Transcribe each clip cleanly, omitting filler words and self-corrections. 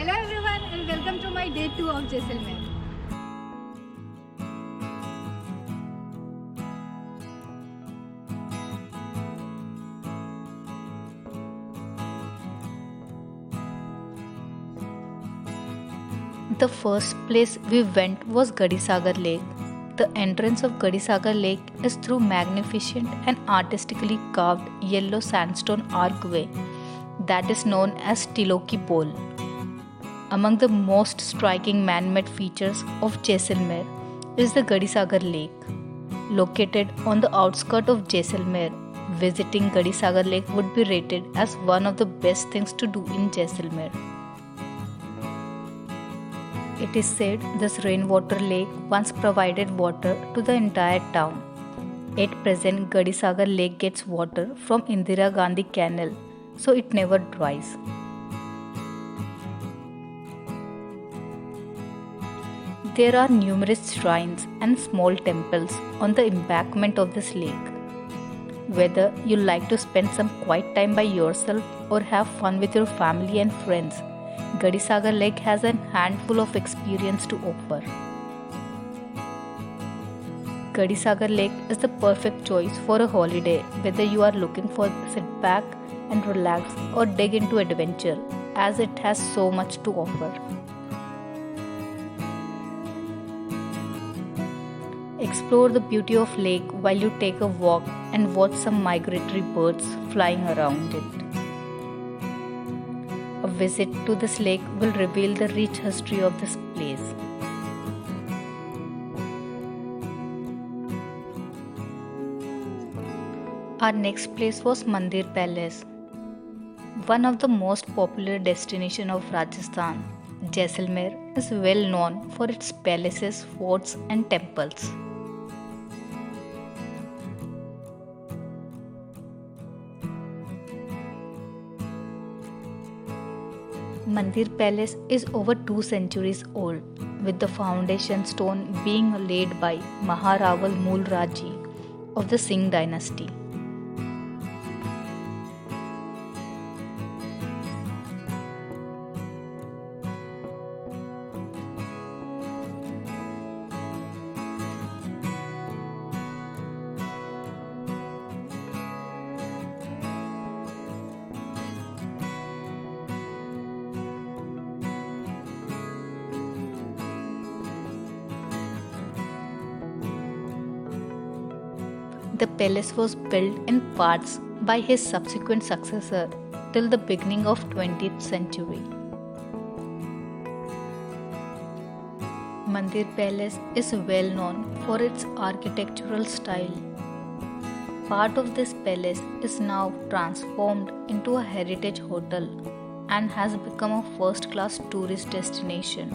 Hello everyone and welcome to my day 2 of Jaisalmer. The first place we went was Gadisagar Lake. The entrance of Gadisagar Lake is through magnificent and artistically carved yellow sandstone archway that is known as Tiloki Pole. Among the most striking man-made features of Jaisalmer is the Gadisagar Lake. Located on the outskirts of Jaisalmer, visiting Gadisagar Lake would be rated as one of the best things to do in Jaisalmer. It is said this rainwater lake once provided water to the entire town. At present, Gadisagar Lake gets water from Indira Gandhi Canal, so it never dries. There are numerous shrines and small temples on the embankment of this lake. Whether you like to spend some quiet time by yourself or have fun with your family and friends, Gadisagar Lake has a handful of experience to offer. Gadisagar Lake is the perfect choice for a holiday, whether you are looking for sit back and relax or dig into adventure, as it has so much to offer. Explore the beauty of lake while you take a walk and watch some migratory birds flying around it. A visit to this lake will reveal the rich history of this place. Our next place was Mandir Palace. One of the most popular destinations of Rajasthan, Jaisalmer is well known for its palaces, forts and temples. Mandir Palace is over 2 centuries old, with the foundation stone being laid by Maharaval Mool Raji of the Singh dynasty. The palace was built in parts by his subsequent successor till the beginning of 20th century. Mandir Palace is well known for its architectural style. Part of this palace is now transformed into a heritage hotel and has become a first-class tourist destination.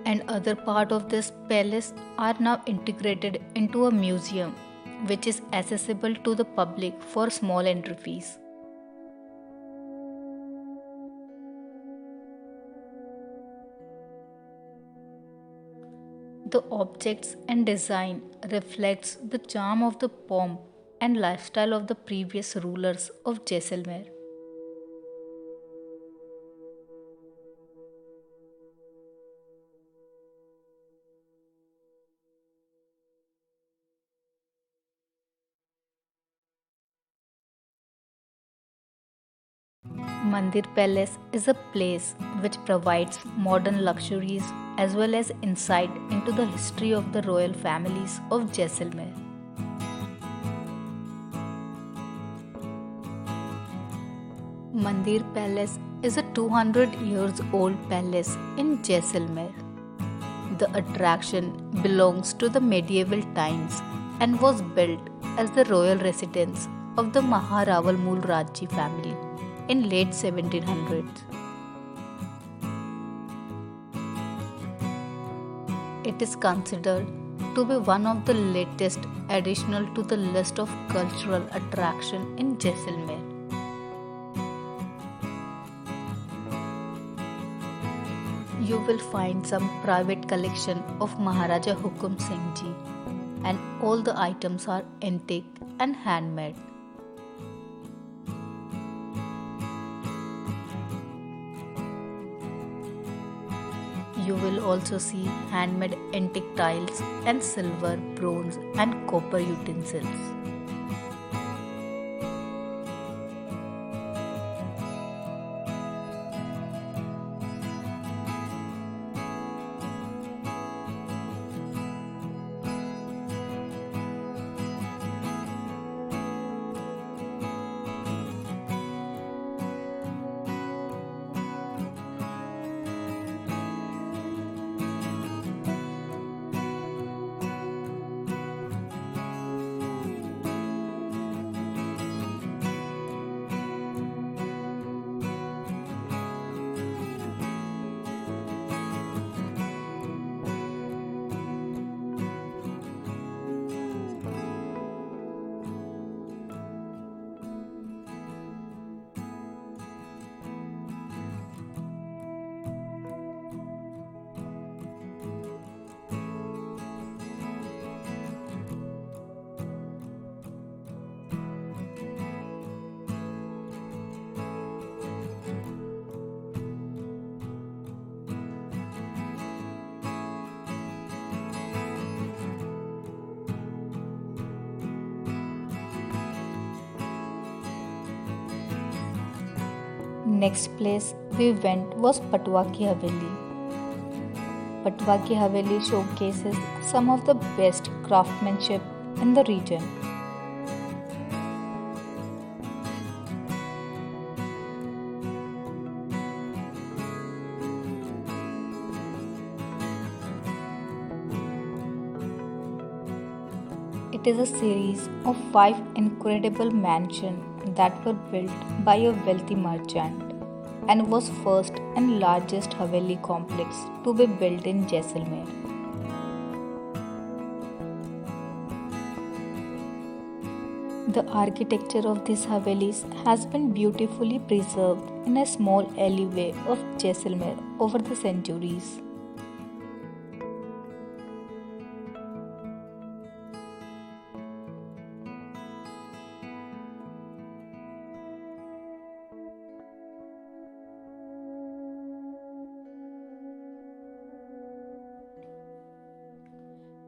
And other part of this palace are now integrated into a museum which is accessible to the public for small entry fees. The objects and design reflects the charm of the pomp and lifestyle of the previous rulers of Jaisalmer. Mandir Palace is a place which provides modern luxuries as well as insight into the history of the royal families of Jaisalmer. Mandir Palace is a 200 years old palace in Jaisalmer. The attraction belongs to the medieval times and was built as the royal residence of the Maharaval Mool Raji family in late 1700s. It is considered to be one of the latest additional to the list of cultural attraction in Jaisalmer. You will find some private collection of Maharaja Hukum Singh Ji, and all the items are antique and handmade. You will also see handmade antique tiles and silver, bronze, and copper utensils. Next place we went was Patwa ki Haveli. Patwa ki Haveli showcases some of the best craftsmanship in the region. It is a series of 5 incredible mansions that were built by a wealthy merchant and was first and largest Haveli complex to be built in Jaisalmer. The architecture of these Havelis has been beautifully preserved in a small alleyway of Jaisalmer over the centuries.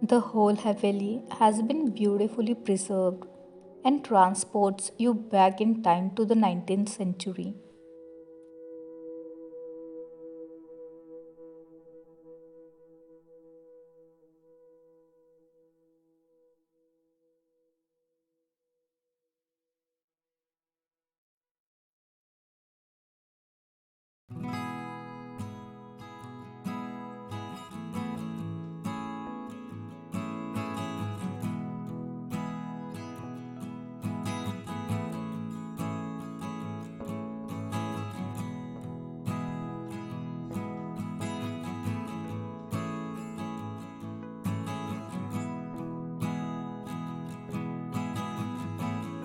The whole Haveli has been beautifully preserved and transports you back in time to the 19th century.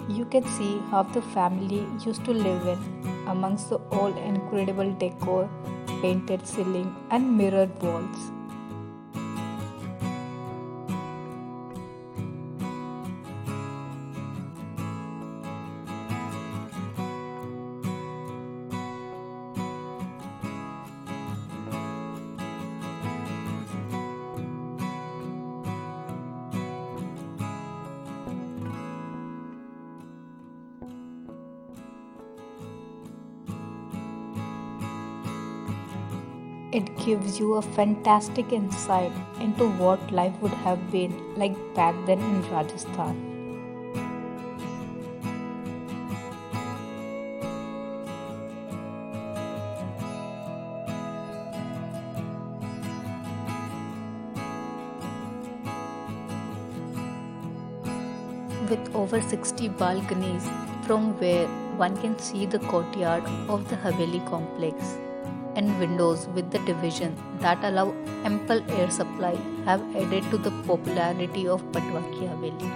You can see how the family used to live in amongst the all incredible decor, painted ceiling and mirrored walls. It gives you a fantastic insight into what life would have been like back then in Rajasthan. With over 60 balconies from where one can see the courtyard of the Haveli complex, and windows with the division that allow ample air supply have added to the popularity of Patwa ki Haveli.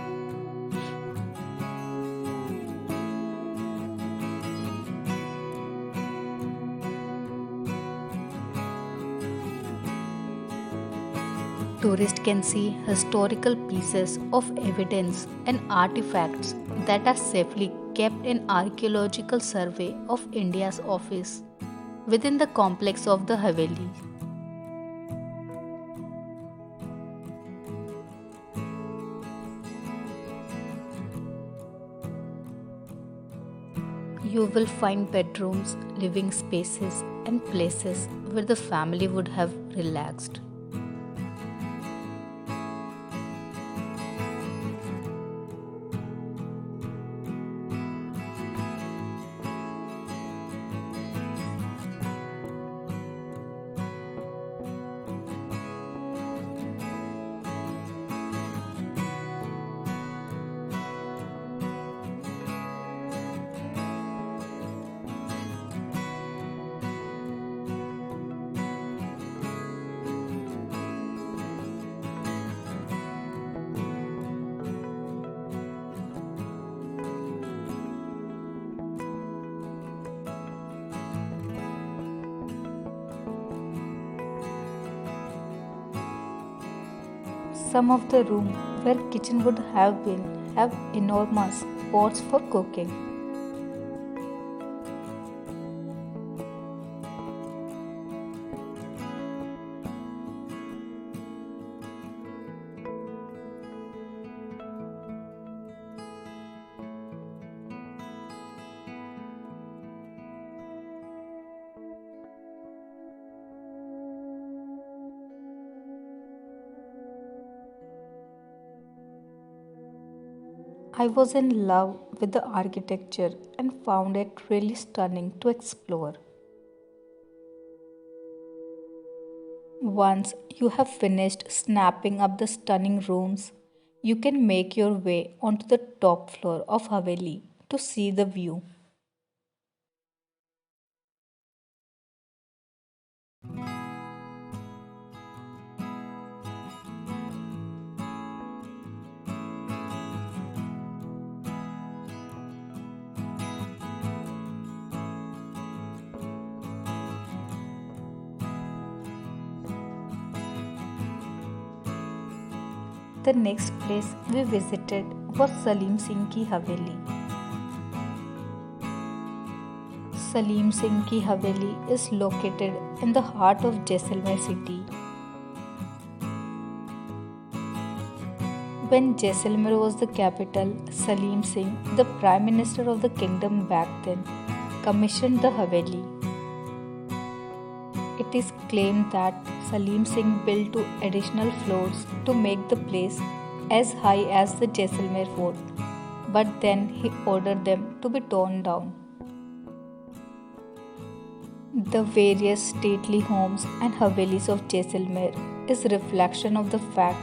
Tourists can see historical pieces of evidence and artifacts that are safely kept in Archaeological Survey of India's office within the complex of the Haveli. You will find bedrooms, living spaces, and places where the family would have relaxed. Some of the room where kitchen would have been have enormous pots for cooking. I was in love with the architecture and found it really stunning to explore. Once you have finished snapping up the stunning rooms, you can make your way onto the top floor of Haveli to see the view. The next place we visited was Salim Singh Ki Haveli. Salim Singh Ki Haveli is located in the heart of Jaisalmer city. When Jaisalmer was the capital, Salim Singh, the Prime Minister of the kingdom back then, commissioned the Haveli. It is claimed that Salim Singh built 2 additional floors to make the place as high as the Jaisalmer fort, but then he ordered them to be torn down. The various stately homes and Havelis of Jaisalmer is a reflection of the fact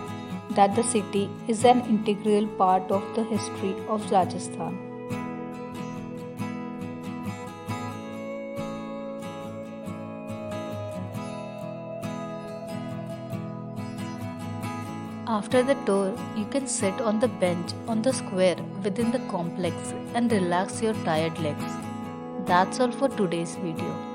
that the city is an integral part of the history of Rajasthan. After the tour, you can sit on the bench on the square within the complex and relax your tired legs. That's all for today's video.